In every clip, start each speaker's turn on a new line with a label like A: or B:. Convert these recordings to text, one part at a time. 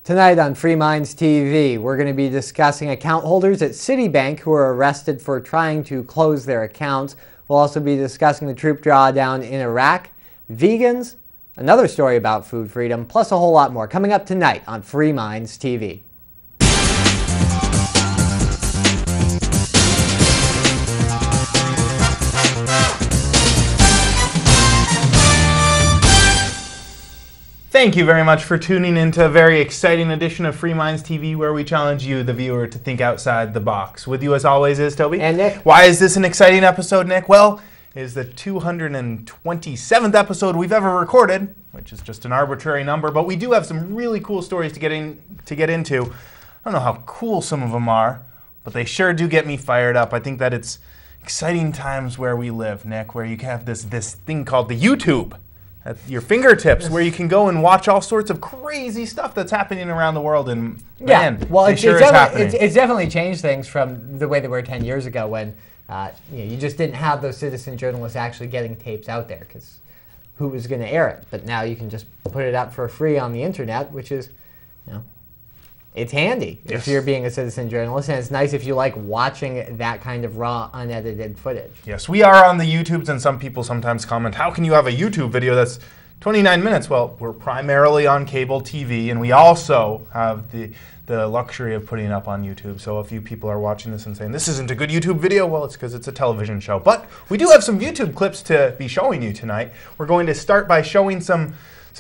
A: Tonight on Free Minds TV, we're going to be discussing account holders at CitiBank who are arrested for trying to close their accounts. We'll also be discussing the troop drawdown in Iraq, vegans, another story about food freedom, plus a whole lot more coming up tonight on Free Minds TV.
B: Thank you very much for tuning into a very exciting edition of Free Minds TV, where we challenge you, the viewer, to think outside the box. With you as always is Toby.
A: And Nick.
B: Why is this an exciting episode, Nick? Well, it is the 227th episode we've ever recorded, which is just an arbitrary number, but we do have some really cool stories to get into. I don't know how cool some of them are, but they sure do get me fired up. I think that it's exciting times where we live, Nick, where you have this thing called the YouTube at your fingertips, where you can go and watch all sorts of crazy stuff that's happening around the world. And man,
A: well,
B: it's
A: definitely changed things from the way they were 10 years ago when you just didn't have those citizen journalists actually getting tapes out there because who was going to air it? But now you can just put it up for free on the internet, which is, it's handy if you're being a citizen journalist, and it's nice if you like watching that kind of raw, unedited footage.
B: Yes, we are on the YouTubes, and some people sometimes comment, how can you have a YouTube video that's 29 minutes? Well, we're primarily on cable TV, and we also have the luxury of putting it up on YouTube. So if you people are watching this and saying, this isn't a good YouTube video, well, it's because it's a television show. But we do have some YouTube clips to be showing you tonight. We're going to start by showing some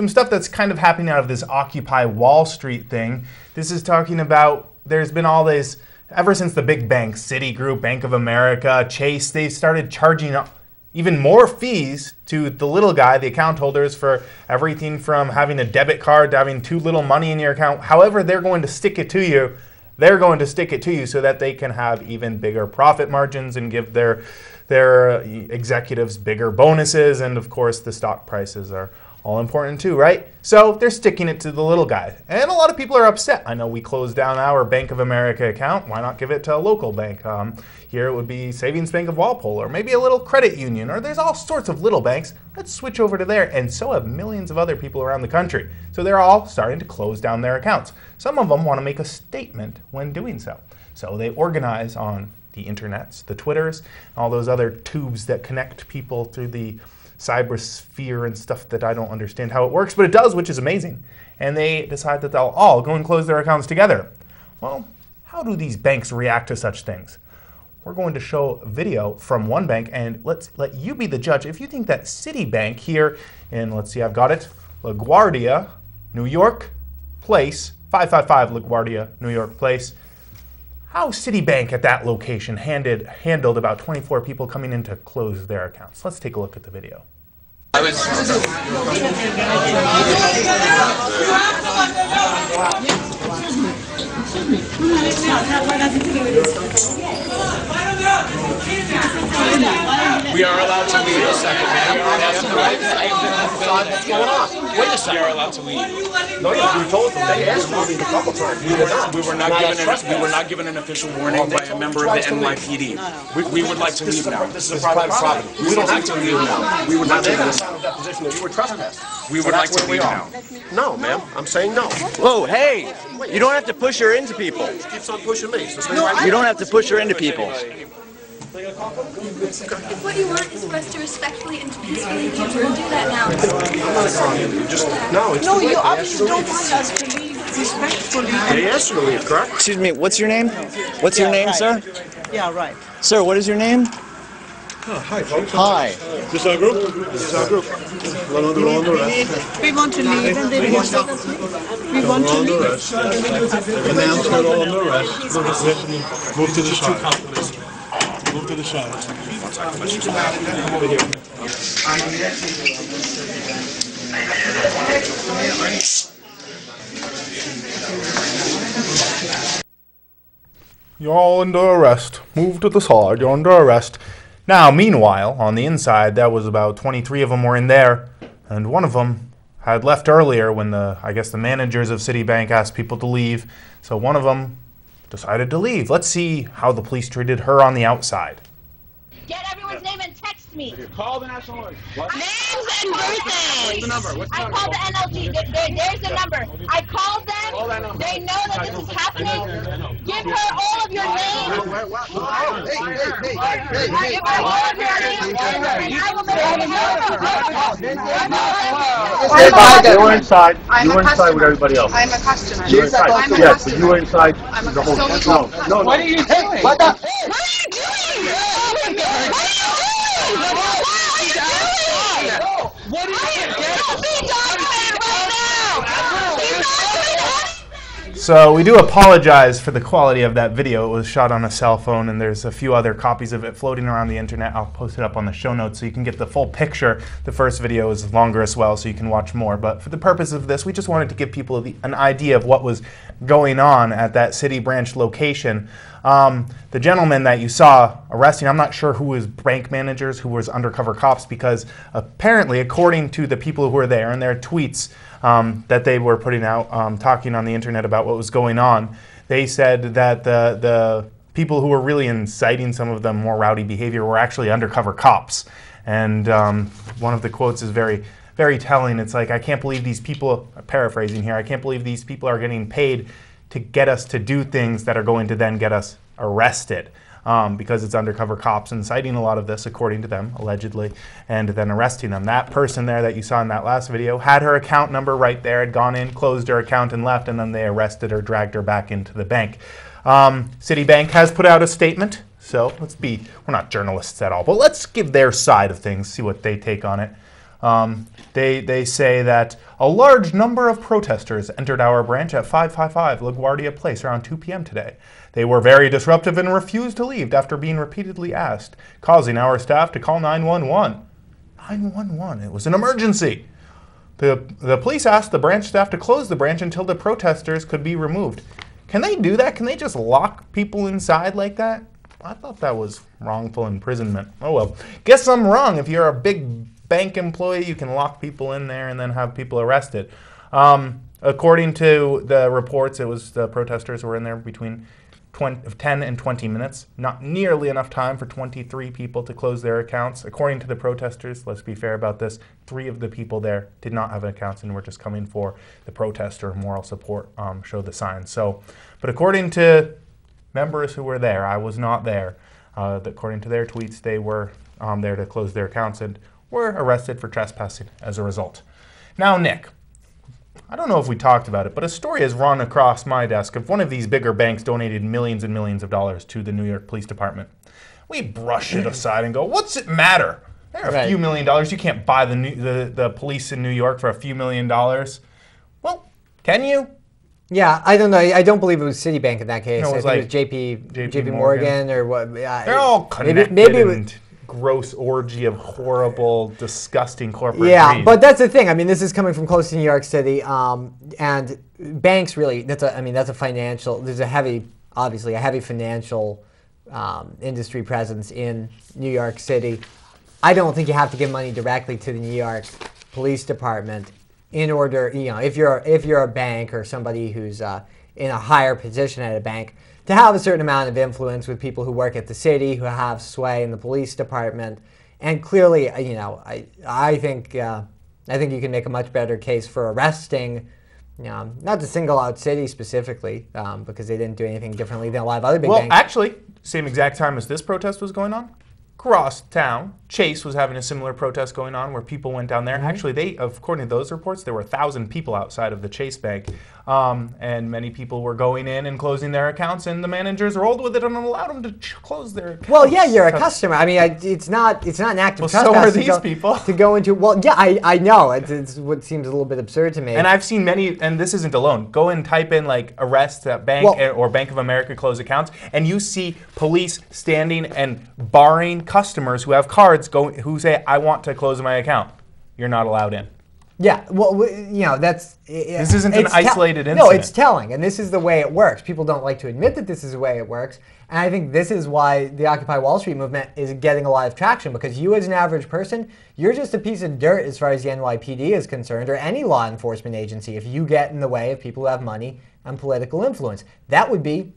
B: stuff that's kind of happening out of this Occupy Wall Street thing. This is talking about, there's been all this, ever since the big banks, Citigroup, Bank of America, Chase, they started charging even more fees to the little guy, the account holders, for everything from having a debit card to having too little money in your account. However, they're going to stick it to you. They're going to stick it to you so that they can have even bigger profit margins and give their executives bigger bonuses. And of course, the stock prices are all important too, right? So they're sticking it to the little guy. And a lot of people are upset. I know we closed down our Bank of America account. Why not give it to a local bank? Here it would be Savings Bank of Walpole, or maybe a little credit union, or there's all sorts of little banks. Let's switch over to there. And so have millions of other people around the country. So they're all starting to close down their accounts. Some of them want to make a statement when doing so. So they organize on the internets, the Twitters, all those other tubes that connect people through the cybersphere and stuff that I don't understand how it works, but it does, which is amazing. And they decide that they'll all go and close their accounts together. Well, how do these banks react to such things? We're going to show a video from one bank, and let's let you be the judge. If you think that CitiBank here in, let's see, I've got it, LaGuardia, New York Place, 555 LaGuardia, New York Place, how CitiBank at that location handled about 24 people coming in to close their accounts. Let's take a look at the video.
C: We are allowed to leave. A second, man. What's going on? Wait a second. We are allowed to leave. No, we were told them. They asked for a couple times. We were not given an official warning by a member of the NYPD. We would like to leave now. This is a private property. We don't have to leave now. We would not take this deposition that you were trespassing. We would like to leave now. No, ma'am. I'm saying no.
D: Whoa, hey! You don't have to push her into people.
C: She keeps on pushing me. So
D: You don't have to push her into people.
E: If what you want is for us to respectfully and peacefully leave, we'll do that now.
C: No, you obviously don't want us to leave respectfully. They asked you to leave, correct?
D: Excuse me, what's your name? What's your name, sir?
F: Yeah, right.
D: Sir, what is your name?
C: Hi, folks.
D: Hi.
C: This is our group? This is our group. We're under arrest.
F: We want to leave and they want to We want to leave.
C: Announce we're all under arrest. Move to the side. Move to the side.
B: You're all under arrest. Move to the side. You're under arrest. Now, meanwhile, on the inside, that was about 23 of them were in there, and one of them had left earlier when I guess the managers of CitiBank asked people to leave. So one of them decided to leave. Let's see how the police treated her on the outside.
E: Get everyone's name and text me.
C: Call the National Guard.
E: Names and birthdays.
C: What's the number?
E: I called the NLG. There's the number. I called them.
F: They know that this is happening. Give her all of your names. Give her all of your names, and I will make
G: You were inside. You were inside with everybody else.
F: I'm a customer.
G: You were inside.
F: I'm a
G: Yes, but
F: customer.
G: you were inside
F: I'm a
G: the whole
F: customer.
G: time. No.
F: What are you doing?
G: What the?
F: What are you doing? What are you doing? What are you doing? Don't be dominated right now! He's not doing that!
B: So we do apologize for the quality of that video. It was shot on a cell phone, and there's a few other copies of it floating around the internet. I'll post it up on the show notes so you can get the full picture. The first video is longer as well, so you can watch more. But for the purpose of this, we just wanted to give people an idea of what was going on at that City Branch location. The gentleman that you saw arresting, I'm not sure who was bank managers, who was undercover cops, because apparently, according to the people who were there and their tweets that they were putting out, talking on the internet about what was going on, they said that the people who were really inciting some of the more rowdy behavior were actually undercover cops. And one of the quotes is very, very telling. It's like, I can't believe these people, paraphrasing here, I can't believe these people are getting paid to get us to do things that are going to then get us arrested. Because it's undercover cops inciting a lot of this, according to them, allegedly, and then arresting them. That person there that you saw in that last video had her account number right there, had gone in, closed her account, and left, and then they arrested her, dragged her back into the bank. CitiBank has put out a statement, so we're not journalists at all, but let's give their side of things, see what they take on it. They say that a large number of protesters entered our branch at 555 LaGuardia Place around 2 p.m. today. They were very disruptive and refused to leave after being repeatedly asked, causing our staff to call 911. 911, it was an emergency. The police asked the branch staff to close the branch until the protesters could be removed. Can they do that? Can they just lock people inside like that? I thought that was wrongful imprisonment. Oh well, guess I'm wrong. If you're a big bank employee, you can lock people in there and then have people arrested. According to the reports, it was the protesters were in there between 10 and 20 minutes. Not nearly enough time for 23 people to close their accounts. According to the protesters, let's be fair about this, 3 of the people there did not have accounts and were just coming for the protest or moral support, show the signs. So, but according to members who were there, I was not there, according to their tweets, they were there to close their accounts and were arrested for trespassing as a result. Now, Nick, I don't know if we talked about it, but a story has run across my desk of one of these bigger banks donated millions and millions of dollars to the New York Police Department. We brush it aside and go, what's it matter? They're a few $1 million. You can't buy the police in New York for a few $1 million. Well, can you?
A: Yeah, I don't know. I don't believe it was CitiBank in that case.
B: No, it was
A: I
B: like
A: think it was JP Morgan or what.
B: They're all connected.
A: Maybe it was
B: gross orgy of horrible, disgusing corporate greed.
A: But that's the thing. I mean, this is coming from close to New York City, and banks really. That's a financial. There's obviously a heavy financial industry presence in New York City. I don't think you have to give money directly to the New York Police Department in order, if you're a bank or somebody who's in a higher position at a bank, to have a certain amount of influence with people who work at the city, who have sway in the police department. And clearly, I think you can make a much better case for arresting, not to single out Citi specifically, because they didn't do anything differently than a lot of other big banks.
B: Well, actually, same exact time as this protest was going on, across town, Chase was having a similar protest going on where people went down there. Mm-hmm. Actually, according to those reports, there were 1,000 people outside of the Chase Bank. And many people were going in and closing their accounts, and the managers rolled with it and allowed them to close their accounts.
A: Well, yeah, you're a customer. I mean, it's not an act of trespass.
B: So are these people.
A: To go into, well, yeah, I know. It's what seems a little bit absurd to me.
B: And I've seen many, and this isn't alone, go and type in like arrest at bank or Bank of America close accounts, and you see police standing and barring customers who have cards who say, I want to close my account. You're not allowed in.
A: Yeah, well, this
B: isn't an isolated incident.
A: No, it's telling, and this is the way it works. People don't like to admit that this is the way it works, and I think this is why the Occupy Wall Street movement is getting a lot of traction, because you as an average person, you're just a piece of dirt as far as the NYPD is concerned, or any law enforcement agency, if you get in the way of people who have money and political influence. That would be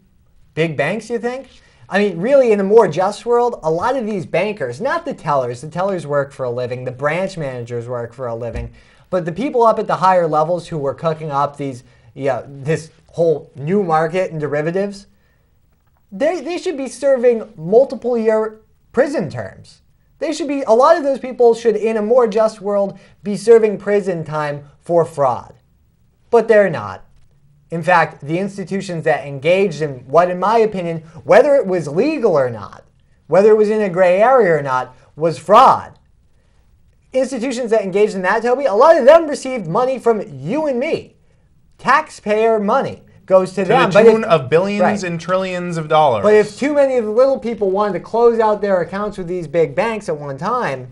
A: big banks, you think? I mean, really, in a more just world, a lot of these bankers, not the tellers work for a living, the branch managers work for a living, but the people up at the higher levels who were cooking up these this whole new market in derivatives, they should be serving multiple year prison terms. They should be, a lot of those people should, in a more just world, be serving prison time for fraud. But they're not. In fact, the institutions that engaged in what, in my opinion, whether it was legal or not, whether it was in a gray area or not, was fraud. Institutions that engaged in that, Toby, a lot of them received money from you and me. Taxpayer money goes to them.
B: To the tune of billions and trillions of dollars.
A: But if too many of the little people wanted to close out their accounts with these big banks at one time,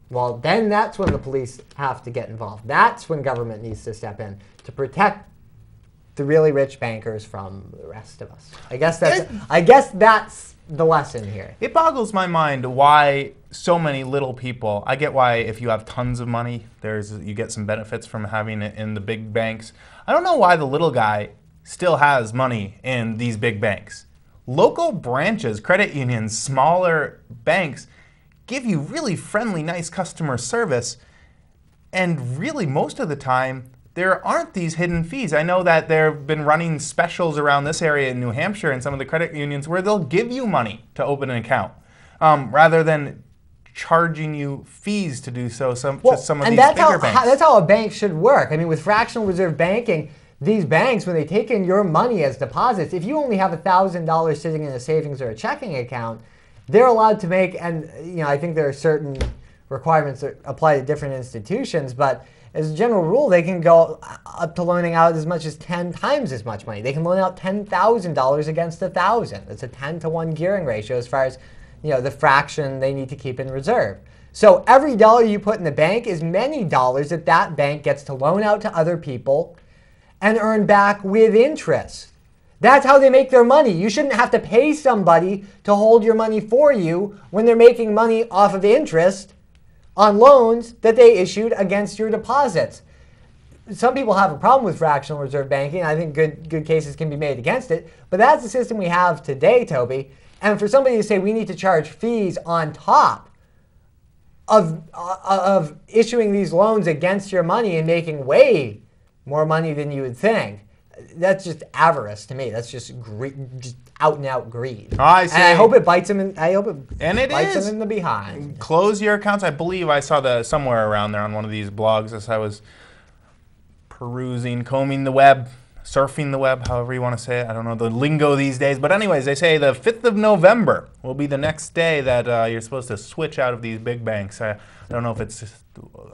A: well, then that's when the police have to get involved. That's when government needs to step in to protect the really rich bankers from the rest of us. I guess that's the lesson here.
B: It boggles my mind why so many little people. I get why if you have tons of money, you get some benefits from having it in the big banks. I don't know why the little guy still has money in these big banks. Local branches, credit unions, smaller banks give you really friendly, nice customer service, and really most of the time there aren't these hidden fees. I know that they've been running specials around this area in New Hampshire and some of the credit unions where they'll give you money to open an account rather than charging you fees to do so. Some of these bigger banks.
A: That's how a bank should work. I mean, with fractional reserve banking, these banks, when they take in your money as deposits, if you only have $1,000 sitting in a savings or a checking account, they're allowed to make, and I think there are certain requirements that apply to different institutions, but as a general rule, they can go up to loaning out as much as 10 times as much money. They can loan out $10,000 against 1,000. It's a 10-to-1 gearing ratio as far as the fraction they need to keep in reserve. So every dollar you put in the bank is many dollars that that bank gets to loan out to other people and earn back with interest. That's how they make their money. You shouldn't have to pay somebody to hold your money for you when they're making money off of interest on loans that they issued against your deposits. Some people have a problem with fractional reserve banking. I think good cases can be made against it. But that's the system we have today, Toby. And for somebody to say we need to charge fees on top of issuing these loans against your money and making way more money than you would think, that's just avarice to me. That's just just out and out greed.
B: I see.
A: And I hope it bites them in. I hope it bites
B: is.
A: them in the behind.
B: Close your accounts. I believe I saw that somewhere around there on one of these blogs as I was perusing, combing the web, surfing the web, however you want to say it. I don't know the lingo these days. But anyways, they say the 5th of November will be the next day that you're supposed to switch out of these big banks. I don't know if it's just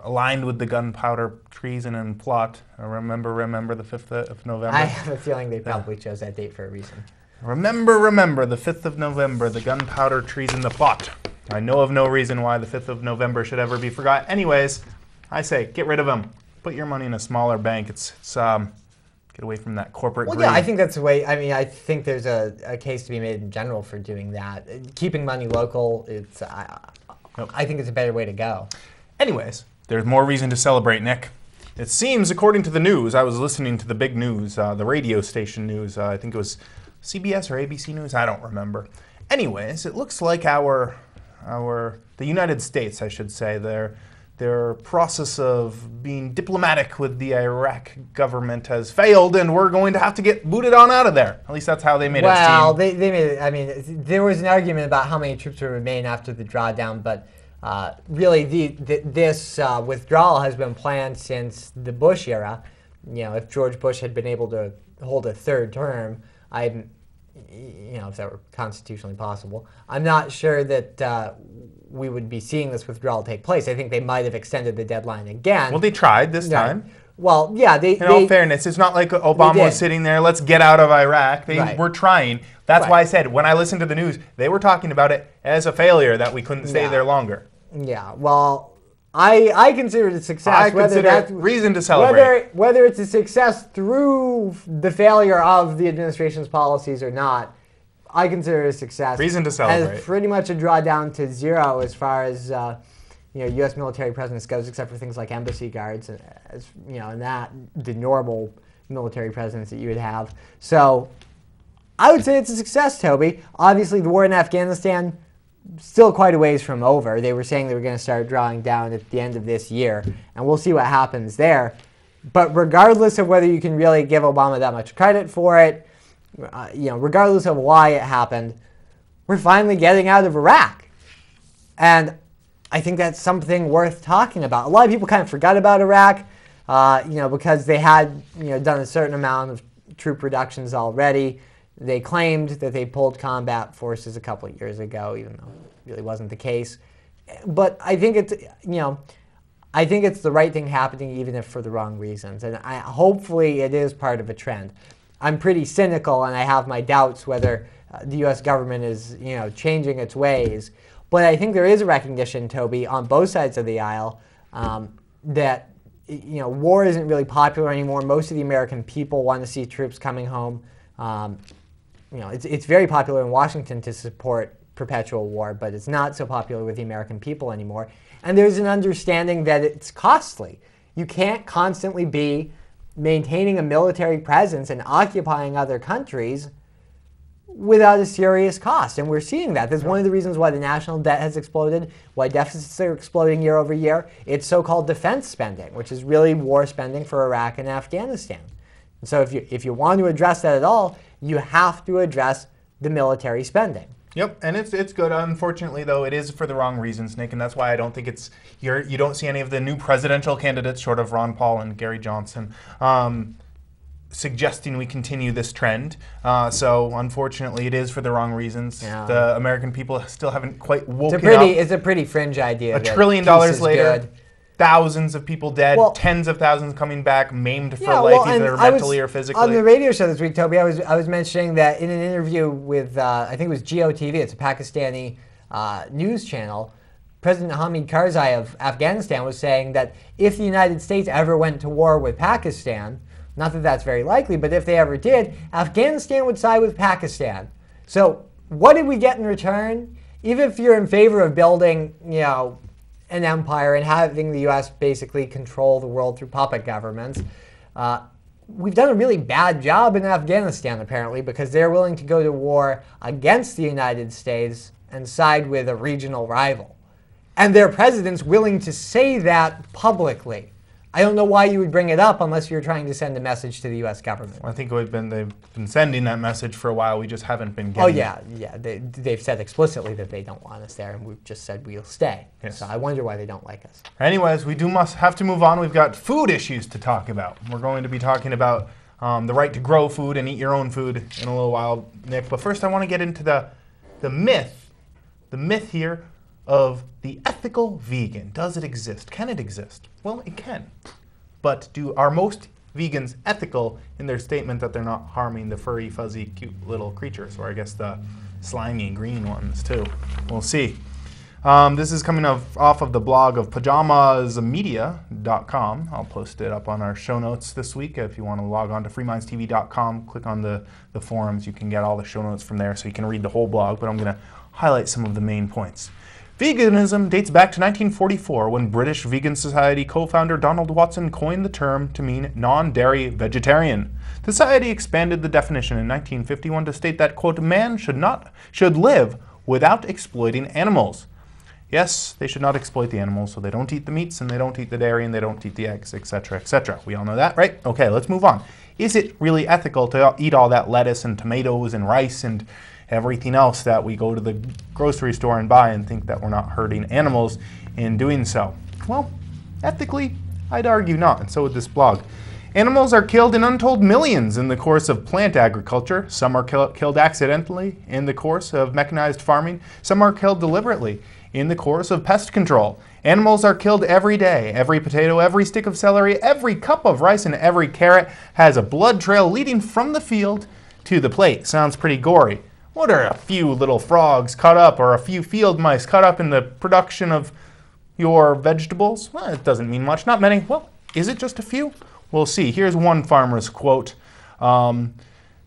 B: aligned with the gunpowder treason and plot. Remember the 5th of November?
A: I have a feeling they probably chose that date for a reason.
B: Remember the 5th of November, the gunpowder treason, the plot. I know of no reason why the 5th of November should ever be forgot. Anyways, I say get rid of them. Put your money in a smaller bank. It's get away from that corporate greed.
A: Yeah, I think that's the way. I mean, I think there's a case to be made in general for doing that. Keeping money local, I think it's a better way to go.
B: Anyways, there's more reason to celebrate, Nick. It seems, according to the news, I was listening to the big news, the radio station news. I think it was CBS or ABC News. I don't remember. Anyways, it looks like the United States, I should say, their process of being diplomatic with the Iraq government has failed, and we're going to have to get booted on out of there. At least that's how they made it seem.
A: Well, they made it. I mean, there was an argument about how many troops would remain after the drawdown, but really, this withdrawal has been planned since the Bush era. If George Bush had been able to hold a third term, if that were constitutionally possible, I'm not sure that we would be seeing this withdrawal take place. I think they might have extended the deadline again.
B: Well, they tried this time.
A: Well, yeah.
B: In all fairness, it's not like Obama was sitting there, let's get out of Iraq. They were trying. That's why I said, when I listened to the news, they were talking about it as a failure, that we couldn't stay there longer.
A: Yeah, well, I consider it a success.
B: I consider it reason to celebrate.
A: Whether it's a success through the failure of the administration's policies or not, I consider it a success.
B: Reason to celebrate.
A: As pretty much a drawdown to zero as far as U.S. military presence goes, except for things like embassy guards, and the normal military presence that you would have. So I would say it's a success, Toby. Obviously, the war in Afghanistan, still quite a ways from over. They were saying they were going to start drawing down at the end of this year, and we'll see what happens there. But regardless of whether you can really give Obama that much credit for it, regardless of why it happened, we're finally getting out of Iraq. And I think that's something worth talking about. A lot of people kind of forgot about Iraq, because they had, done a certain amount of troop reductions already. They claimed that they pulled combat forces a couple of years ago, even though it really wasn't the case. But I think it's, I think it's the right thing happening, even if for the wrong reasons. And hopefully it is part of a trend. I'm pretty cynical, and I have my doubts whether the U.S. government is, changing its ways. But I think there is a recognition, Toby, on both sides of the aisle that, war isn't really popular anymore. Most of the American people want to see troops coming home. It's very popular in Washington to support perpetual war, but it's not so popular with the American people anymore. And there's an understanding that it's costly. You can't constantly be maintaining a military presence and occupying other countries without a serious cost. And we're seeing that. That's one of the reasons why the national debt has exploded, why deficits are exploding year over year. It's so-called defense spending, which is really war spending for Iraq and Afghanistan. And so if you want to address that at all, you have to address the military spending.
B: Yep, and it's good. Unfortunately, though, it is for the wrong reasons, Nick, and that's why I don't think it's you don't see any of the new presidential candidates, short of Ron Paul and Gary Johnson, suggesting we continue this trend. So unfortunately, it is for the wrong reasons. Yeah. The American people still haven't quite woken up.
A: It's a pretty fringe idea.
B: $1 trillion later. Thousands of people dead, tens of thousands coming back, maimed for life, either mentally or physically.
A: On the radio show this week, Toby, I was mentioning that in an interview with, I think it was GOTV, it's a Pakistani news channel, President Hamid Karzai of Afghanistan was saying that if the United States ever went to war with Pakistan, not that that's very likely, but if they ever did, Afghanistan would side with Pakistan. So what did we get in return? Even if you're in favor of building, an empire and having the U.S. basically control the world through puppet governments, we've done a really bad job in Afghanistan, apparently, because they're willing to go to war against the United States and side with a regional rival. And their president's willing to say that publicly. I don't know why you would bring it up unless you're trying to send a message to the U.S. government.
B: I think they've been sending that message for a while. We just haven't been getting
A: it. They've said explicitly that they don't want us there, and we've just said we'll stay. Yes. So I wonder why they don't like us.
B: Anyways, we must have to move on. We've got food issues to talk about. We're going to be talking about the right to grow food and eat your own food in a little while, Nick. But first, I want to get into the myth here of the ethical vegan. Does it exist? Can it exist? Well, it can. But are most vegans ethical in their statement that they're not harming the furry, fuzzy, cute little creatures? Or I guess the slimy green ones too. We'll see. This is coming off of the blog of pajamasmedia.com. I'll post it up on our show notes this week. If you want to log on to freemindstv.com, click on the forums. You can get all the show notes from there so you can read the whole blog. But I'm going to highlight some of the main points. Veganism dates back to 1944 when British Vegan Society co-founder Donald Watson coined the term to mean non-dairy vegetarian. The society expanded the definition in 1951 to state that, quote, man should live without exploiting animals. Yes, they should not exploit the animals, so they don't eat the meats and they don't eat the dairy and they don't eat the eggs, etc., etc. We all know that, right? Okay, let's move on. Is it really ethical to eat all that lettuce and tomatoes and rice and everything else that we go to the grocery store and buy and think that we're not hurting animals in doing so? Well, ethically, I'd argue not, and so would this blog. Animals are killed in untold millions in the course of plant agriculture. Some are killed accidentally in the course of mechanized farming. Some are killed deliberately in the course of pest control. Animals are killed every day. Every potato, every stick of celery, every cup of rice, and every carrot has a blood trail leading from the field to the plate. Sounds pretty gory. What are a few little frogs cut up or a few field mice cut up in the production of your vegetables? Well, it doesn't mean much. Not many. Well, is it just a few? We'll see. Here's one farmer's quote.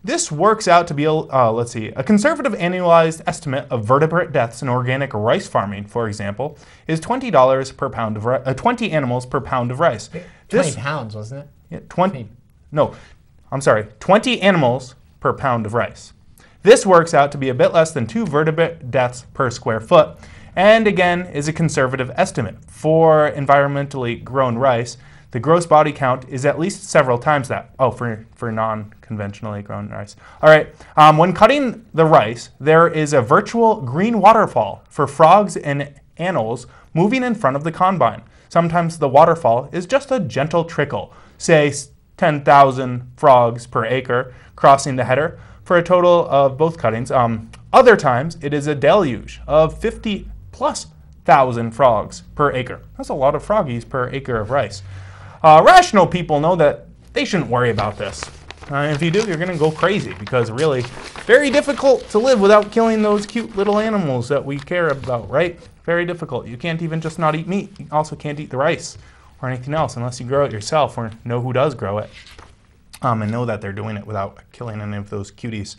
B: This works out to be, a conservative annualized estimate of vertebrate deaths in organic rice farming, for example, is $20 per pound of rice, 20 animals per pound of rice.
A: 20 pounds, wasn't it?
B: Yeah, 20 animals per pound of rice. This works out to be a bit less than 2 vertebrate deaths per square foot, and again is a conservative estimate. For environmentally grown rice, The gross body count is at least several times that. Oh, for non-conventionally grown rice. All right. When cutting the rice, there is a virtual green waterfall for frogs and animals moving in front of the combine. Sometimes the waterfall is just a gentle trickle, say 10,000 frogs per acre crossing the header for a total of both cuttings. Other times, it is a deluge of 50+ thousand frogs per acre. That's a lot of froggies per acre of rice. Rational people know that they shouldn't worry about this. If you do, you're going to go crazy because really, very difficult to live without killing those cute little animals that we care about, right? Very difficult. You can't even just not eat meat. You also can't eat the rice or anything else unless you grow it yourself or know who does grow it and know that they're doing it without killing any of those cuties.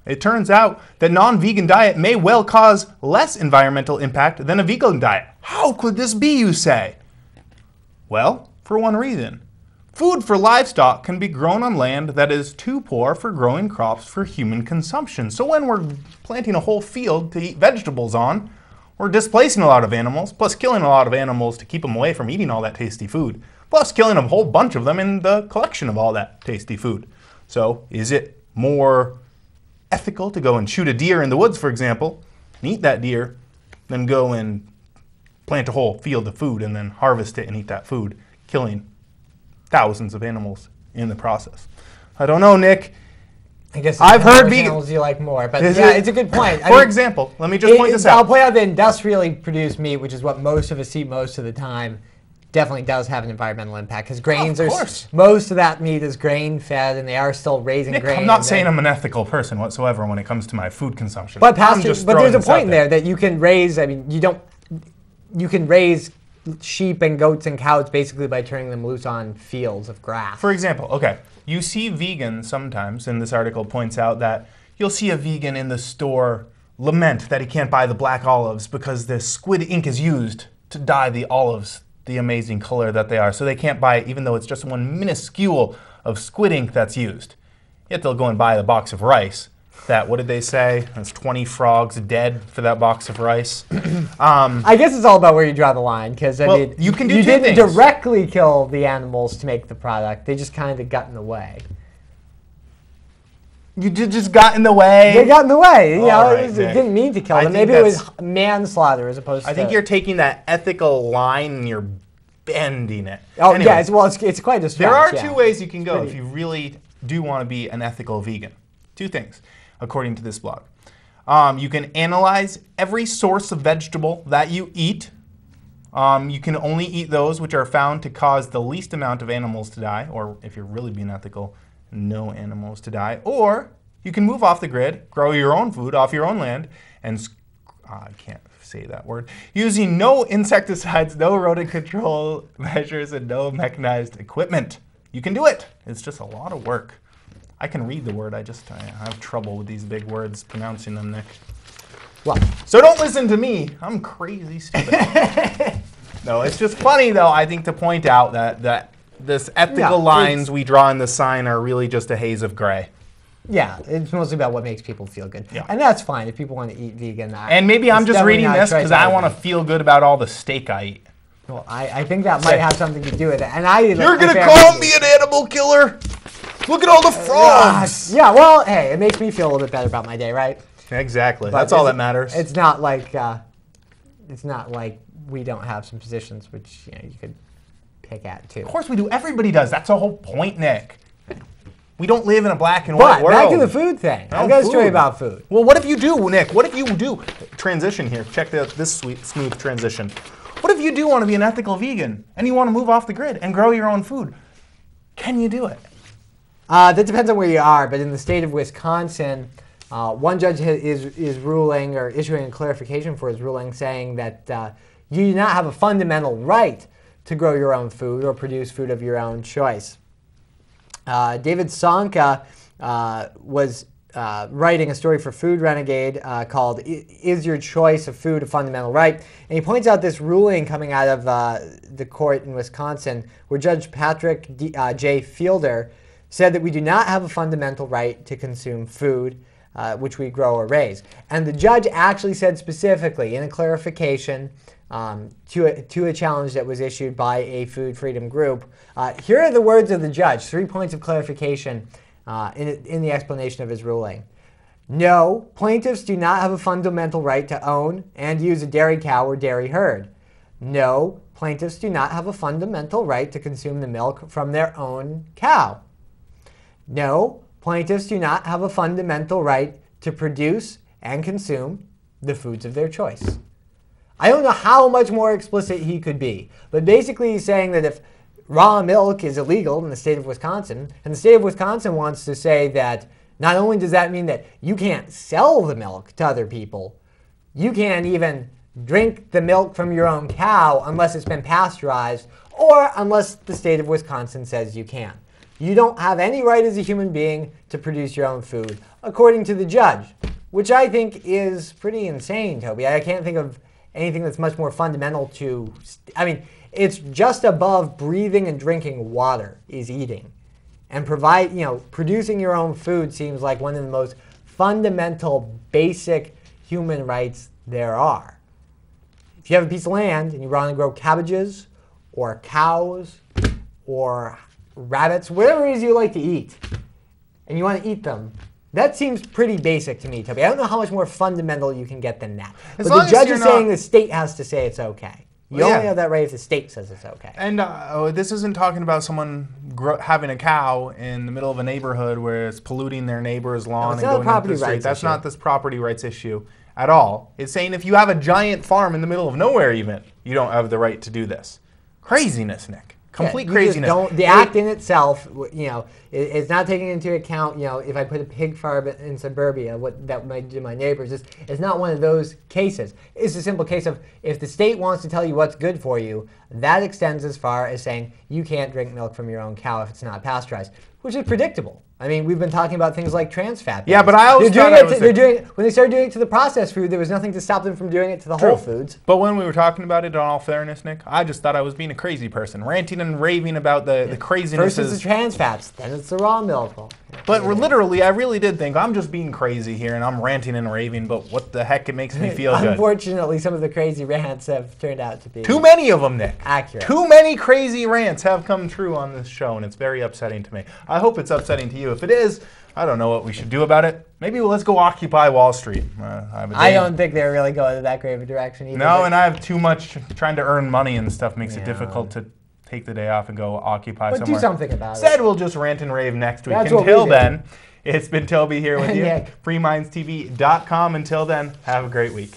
B: It turns out that non-vegan diet may well cause less environmental impact than a vegan diet. How could this be, you say? Well, for one reason. Food for livestock can be grown on land that is too poor for growing crops for human consumption. So when we're planting a whole field to eat vegetables on, we're displacing a lot of animals, plus killing a lot of animals to keep them away from eating all that tasty food, plus killing a whole bunch of them in the collection of all that tasty food. So is it more ethical to go and shoot a deer in the woods, for example, and eat that deer, than go and plant a whole field of food and then harvest it and eat that food, killing thousands of animals in the process? I don't know, Nick.
A: I guess
B: I've heard
A: vegan animals you like more, but
B: Is
A: yeah,
B: it?
A: it's a good point.
B: For example, let me just point this
A: I'll
B: out.
A: point out that industrially produced meat, which is what most of us eat most of the time, definitely does have an environmental impact because grains
B: Of
A: are
B: course.
A: most of that meat is grain fed, and they are still raising
B: Nick,
A: grain.
B: I'm not
A: and
B: saying
A: then-
B: I'm an ethical person whatsoever when it comes to my food consumption.
A: But
B: I'm just
A: but
B: throwing
A: there's a
B: this out
A: point there that you can raise. I mean, you can raise sheep and goats and cows basically by turning them loose on fields of grass.
B: For example, okay, you see vegans sometimes, and this article points out that you'll see a vegan in the store lament that he can't buy the black olives because the squid ink is used to dye the olives the amazing color that they are. So they can't buy it even though it's just one minuscule of squid ink that's used. Yet they'll go and buy a box of rice. That, what did they say? There's 20 frogs dead for that box of rice.
A: I guess it's all about where you draw the line, because I mean,
B: you can do
A: you
B: two
A: didn't
B: things.
A: directly kill the animals to make the product. They just kind of got in the way.
B: You just got in the way.
A: They got in the way. You know,
B: All right,
A: it
B: Nick.
A: didn't mean to kill
B: I
A: them.
B: think
A: Maybe it was manslaughter as opposed to.
B: I think you're taking that ethical line and you're bending it.
A: Oh
B: Anyway,
A: yeah, it's quite a stretch.
B: there are
A: yeah.
B: two ways you can go
A: pretty-
B: if you really do want to be an ethical vegan. Two things, according to this blog. You can analyze every source of vegetable that you eat. You can only eat those which are found to cause the least amount of animals to die, or if you're really being ethical, no animals to die. Or you can move off the grid, grow your own food off your own land, and I can't say that word, using no insecticides, no rodent control measures, and no mechanized equipment. You can do it. It's just a lot of work. I can read the word, I have trouble with these big words, pronouncing them, Nick.
A: Well,
B: So don't listen to me. I'm crazy stupid. No, it's just funny, though, I think, to point out that this ethical lines we draw in the sign are really just a haze of gray.
A: yeah, it's mostly about what makes people feel good,
B: Yeah.
A: and that's fine if people want to eat vegan.
B: And maybe I'm
A: it's
B: just
A: definitely
B: reading
A: not
B: this
A: right
B: because I
A: to
B: want to
A: everything.
B: feel good about all the steak I eat.
A: Well, I think that might have something to do with it. And
B: You're going to call me an animal killer? Look at all the frogs!
A: Yeah, well, hey, it makes me feel a little bit better about my day, right?
B: Exactly.
A: But
B: That's all
A: it's-
B: that matters.
A: It's not like we don't have some positions which you could pick at too.
B: Of course we do. Everybody does. That's the whole point, Nick. We don't live in a black and white
A: But
B: world.
A: back to the food thing. I've got a story about food.
B: Well, what if you do, Nick? What if you do? Transition here. Check this sweet, smooth transition. What if you do want to be an ethical vegan and you want to move off the grid and grow your own food? Can you do it?
A: That depends on where you are, but in the state of Wisconsin, one judge is ruling or issuing a clarification for his ruling saying that you do not have a fundamental right to grow your own food or produce food of your own choice. David Sonka was writing a story for Food Renegade called Is Your Choice of Food a Fundamental Right? And he points out this ruling coming out of the court in Wisconsin where Judge Patrick J. Fielder said that we do not have a fundamental right to consume food which we grow or raise. And the judge actually said specifically in a clarification to a challenge that was issued by a food freedom group. Here are the words of the judge, 3 points of clarification in the explanation of his ruling. No, plaintiffs do not have a fundamental right to own and use a dairy cow or dairy herd. No, plaintiffs do not have a fundamental right to consume the milk from their own cow. No, plaintiffs do not have a fundamental right to produce and consume the foods of their choice. I don't know how much more explicit he could be, but basically he's saying that if raw milk is illegal in the state of Wisconsin, and the state of Wisconsin wants to say that not only does that mean that you can't sell the milk to other people, you can't even drink the milk from your own cow unless it's been pasteurized or unless the state of Wisconsin says you can. You don't have any right as a human being to produce your own food, according to the judge, which I think is pretty insane, Toby. I can't think of anything that's much more fundamental to, I mean, it's just above breathing and drinking water is eating. And producing your own food seems like one of the most fundamental, basic human rights there are. If you have a piece of land and you want to grow cabbages or cows or rabbits, whatever it is you like to eat, and you want to eat them, that seems pretty basic to me, Toby. I don't know how much more fundamental you can get than that. But the judge is saying the state has to say it's okay. You only have that right if the state says it's okay.
B: And this isn't talking about someone having a cow in the middle of a neighborhood where it's polluting their neighbor's lawn and going into the street. That's not this property rights issue at all. It's saying if you have a giant farm in the middle of nowhere even, you don't have the right to do this. Craziness, Nick. Complete craziness.
A: The act in itself, it's not taking into account, if I put a pig farm in suburbia, what that might do to my neighbors. It's not one of those cases. It's a simple case of if the state wants to tell you what's good for you, that extends as far as saying you can't drink milk from your own cow if it's not pasteurized, which is predictable. I mean, we've been talking about things like trans fat.
B: Yeah, but I always thought
A: when they started doing it to the processed food, there was nothing to stop them from doing it to the whole foods.
B: But when we were talking about it, in all fairness, Nick, I just thought I was being a crazy person, ranting and raving about the craziness.
A: First it's the trans fats, then it's the raw milk.
B: But literally, I really did think I'm just being crazy here, and I'm ranting and raving, but what the heck, it makes me feel good.
A: Unfortunately, some of the crazy rants have turned out to be
B: too many of them, Nick.
A: Accurate.
B: Too many crazy rants have come true on this show, and it's very upsetting to me. I hope it's upsetting to you. If it is, I don't know what we should do about it. Maybe let's go occupy Wall Street.
A: I don't think they're really going in that great of a direction either.
B: No, and I have too much trying to earn money and stuff makes it difficult to take the day off and go occupy somewhere.
A: But do something about it.
B: Instead, we'll just rant and rave next week. Until then, it's been Toby here with you. FreeMindsTV.com. Until then, have a great week.